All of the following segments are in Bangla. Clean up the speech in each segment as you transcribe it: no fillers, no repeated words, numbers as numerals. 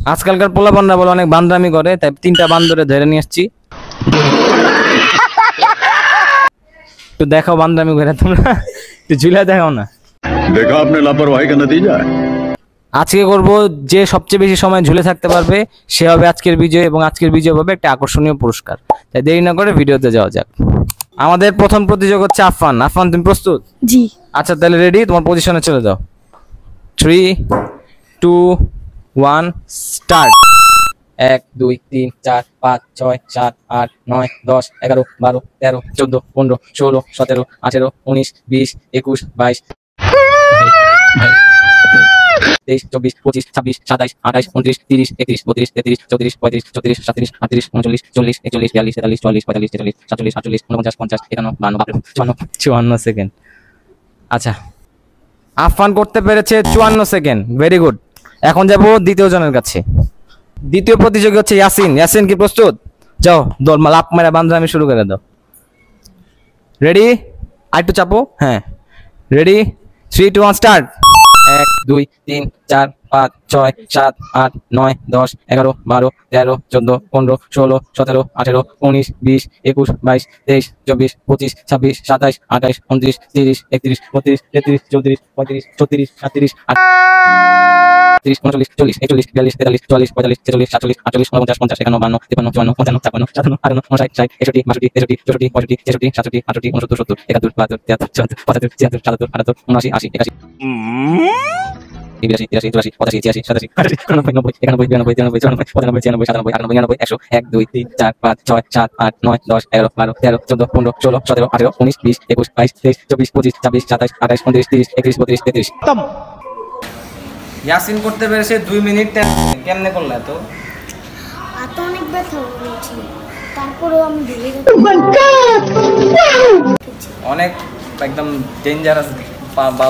আজকালকার পোলাপানরা বলে অনেক বান্দরামি করে, তাই 3টা বান্দরে ধরে নিয়ে আসছি। তো দেখাও বান্দরামি করে তোমরা, একটু ঝুলা দেখাও না। देखा आपने लापरवाही का नतीजा है। আজকে করব যে সবচেয়ে বেশি সময় ঝুলে থাকতে পারবে সে হবে আজকের বিজয়, এবং আজকের বিজয় পাবে একটা আকর্ষণীয় পুরস্কার। তাই দেরি না করে ভিডিওতে যাওয়া যাক। আমাদের প্রথম প্রতিযোগী হচ্ছে আফফান। আফফান, তুমি প্রস্তুত? জি। আচ্ছা তাহলে রেডি, তোমার পজিশনে চলে যাও। 3 2 1 স্টার্ট। 1 2 3 4 5 6 7 8 9 10 11 12 13 14 15 16 17 18 19 20 21 22 23 24 25 26 27 28 29 30 31 32 33 34 35 36 37 38 39 40 41 42 43 44 45 46 47 48 49 50 51 52 54 সেকেন্ড। আচ্ছা, আফফান করতে পেরেছে 54 সেকেন্ড, ভেরি গুড। এখন যাব দ্বিতীয় জনের কাছে। দ্বিতীয় প্রতিযোগী হচ্ছে ইয়াসিন। ইয়াসিন কি প্রস্তুত? যাও, দৌড় লাফ মেরা বান্দরামি শুরু করে দাও। রেডি? আরেকটু চাপো। হ্যাঁ, রেডি 3 2 1 স্টার্ট। 1 2 3 4 5 6 7 8 9 10 11 12 13 14 15 16 17 18 19 20 21 22 23 24 25 26 27 28 29 30 31 32 33 34 35 36 37 38 39 40 41 42 43 44 45 46 47 48 49 50 51 52 53 54 55 56 57 58 59 60 61 62 63 64 65 66 67 68 69 70 71 72 73 74 75 76 77 77 78 79 80 81 82 83 84 85 86 87 88 89 90 91 92 93 94 95 96 97 98 99 99 100 1 2 3 4 5 6 7 8 9 10 11 12 13 14 15 16 17 18 19 20 21 22 23 24 25 26 27 28 29 30 31 32 33 খতম। ইয়াসিন করতে পেরেছে 2 মিনিট। কেমনে করলে এত? এত অনেক ব্যথা হয়েছে, তারপরেও আমি ঢেলে অনেক একদম ডেঞ্জারাস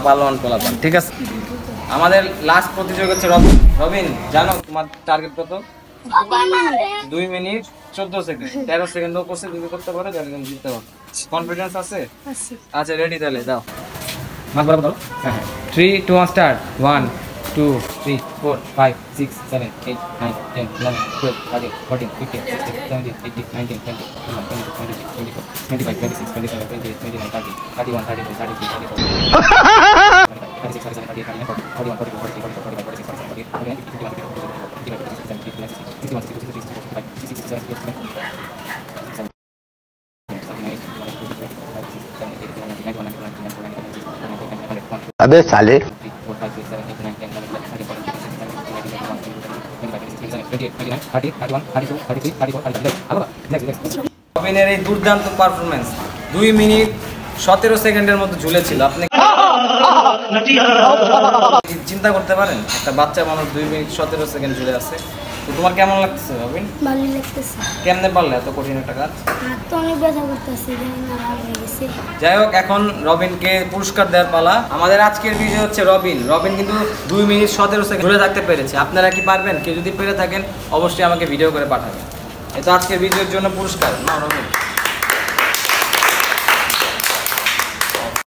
পালোয়ান পোলাপান। ঠিক আছে, আমাদের লাস্ট প্রতিযোগী হচ্ছে রবিন। রবিন, জানো তোমার টার্গেট কত? 2 মিনিট 14 সেকেন্ড। 13 সেকেন্ডও করছে, তুমি করতে পারো, জানি তুমি জিততে পারো। কনফিডেন্স আছে? আচ্ছা রেডি, তাহলে দাও। মাস বরাবর দাও। হ্যাঁ 3 2 1 স্টার্ট। 1 2 3 4 5 6 7 8 9 10 11 12 13 14 15 16 17 18 19 20 21 22 23 24 25 26 27 28 29 30 31 32 33 34 36 37 38 39 41 42 43 44 45 46 47 48 51 51 52 अबे साले রবিনের এই দুর্দান্ত পারফরমেন্স 2 মিনিট 17 সেকেন্ডের মধ্যে ঝুলেছিল। আপনি চিন্তা করতে পারেন একটা বাচ্চা মানুষ 2 মিনিট 17 সেকেন্ড ঝুলে আছে। তো তোমার কেমন লাগতেছে রবিন? ভালো লাগতেছে। কেমনে পারলে এত কঠিন একটা কাজ? হাত তো অনেক ব্যথা করতেছে, যাই হোক, এখন রবিনকে পুরস্কার দেওয়ার পালা। আমাদের আজকের বিজয় হচ্ছে রবিন। রবিন কিন্তু 2 মিনিট 17 সেকেন্ড ঝুলে থাকতে পেরেছে। আপনারা কি পারবেন? কেউ যদি পেরে থাকেন অবশ্যই আমাকে ভিডিও করে পাঠাবেন। এটা আজকের বিজয়ের জন্য পুরস্কার। না রবিন?